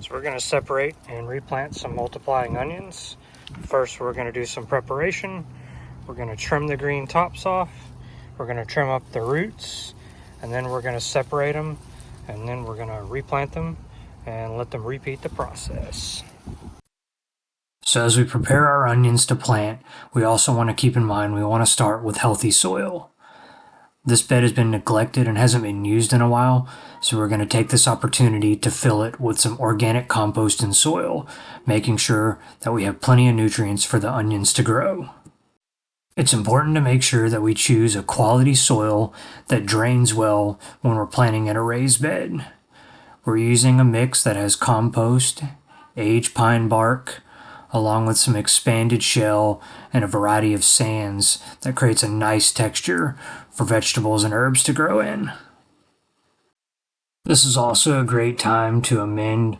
So we're going to separate and replant some multiplying onions. First, we're going to do some preparation. We're going to trim the green tops off. We're going to trim up the roots, and then we're going to separate them, and then we're going to replant them and let them repeat the process. So as we prepare our onions to plant, we also want to keep in mind we want to start with healthy soil. This bed has been neglected and hasn't been used in a while, so we're going to take this opportunity to fill it with some organic compost and soil, making sure that we have plenty of nutrients for the onions to grow. It's important to make sure that we choose a quality soil that drains well when we're planting in a raised bed. We're using a mix that has compost, aged pine bark, along with some expanded shell and a variety of sands that creates a nice texture for vegetables and herbs to grow in. This is also a great time to amend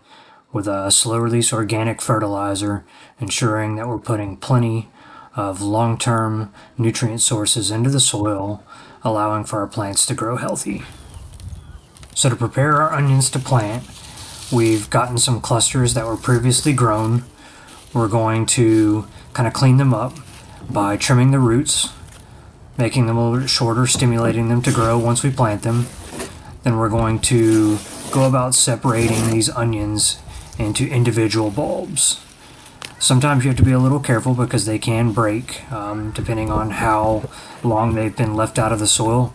with a slow-release organic fertilizer, ensuring that we're putting plenty of long-term nutrient sources into the soil, allowing for our plants to grow healthy. So to prepare our onions to plant, we've gotten some clusters that were previously grown. We're going to kind of clean them up by trimming the roots, making them a little bit shorter, stimulating them to grow once we plant them. Then we're going to go about separating these onions into individual bulbs. Sometimes you have to be a little careful because they can break depending on how long they've been left out of the soil.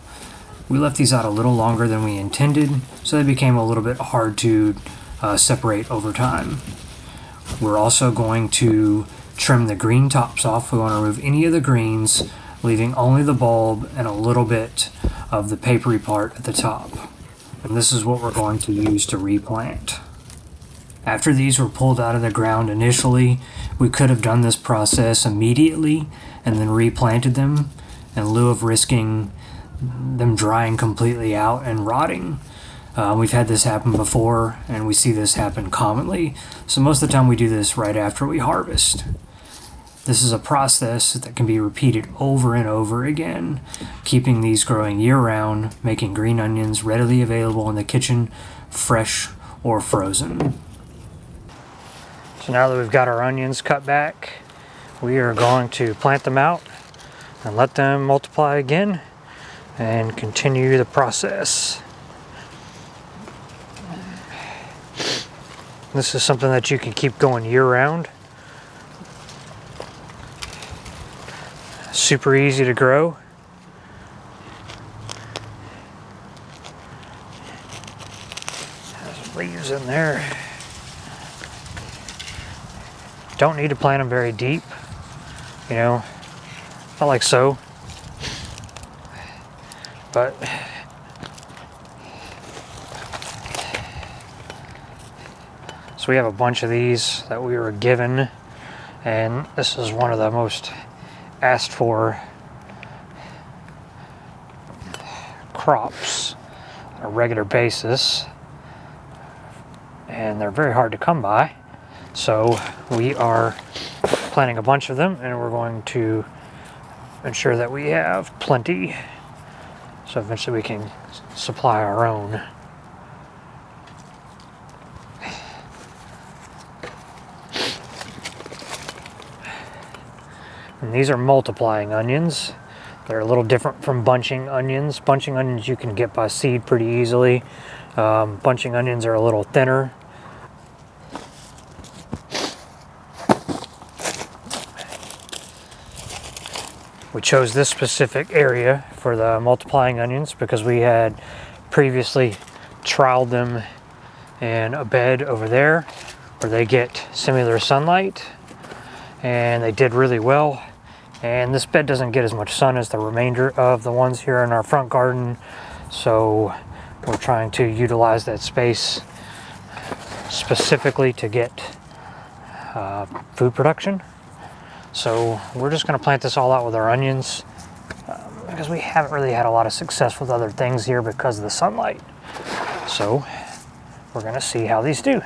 We left these out a little longer than we intended, so they became a little bit hard to separate over time. We're also going to trim the green tops off. We want to remove any of the greens, leaving only the bulb and a little bit of the papery part at the top. And this is what we're going to use to replant. After these were pulled out of the ground initially, we could have done this process immediately and then replanted them in lieu of risking them drying completely out and rotting. We've had this happen before, and we see this happen commonly, so most of the time we do this right after we harvest. This is a process that can be repeated over and over again, keeping these growing year-round, making green onions readily available in the kitchen, fresh or frozen. So now that we've got our onions cut back, we are going to plant them out and let them multiply again and continue the process. This is something that you can keep going year-round. Super easy to grow. There's leaves in there. Don't need to plant them very deep, not like so. But so we have a bunch of these that we were given, and this is one of the most asked for crops on a regular basis, and they're very hard to come by. So we are planting a bunch of them, and we're going to ensure that we have plenty, so eventually we can supply our own. And these are multiplying onions. They're a little different from bunching onions. Bunching onions you can get by seed pretty easily. Bunching onions are a little thinner. We chose this specific area for the multiplying onions because we had previously trialed them in a bed over there where they get similar sunlight, and they did really well. And this bed doesn't get as much sun as the remainder of the ones here in our front garden, so we're trying to utilize that space specifically to get food production. So we're just going to plant this all out with our onions because we haven't really had a lot of success with other things here because of the sunlight. So we're going to see how these do.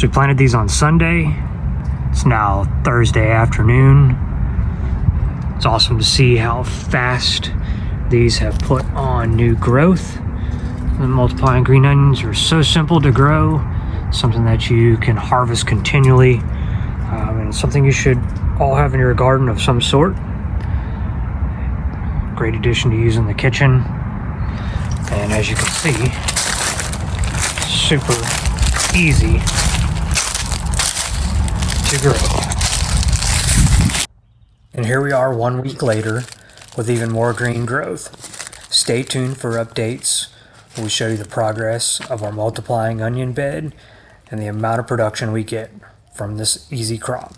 So we planted these on Sunday. It's now Thursday afternoon. It's awesome to see how fast these have put on new growth. The multiplying green onions are so simple to grow, something that you can harvest continually, and something you should all have in your garden of some sort. Great addition to use in the kitchen. And as you can see, super easy to grow. And here we are 1 week later with even more green growth. Stay tuned for updates. We show you the progress of our multiplying onion bed and the amount of production we get from this easy crop.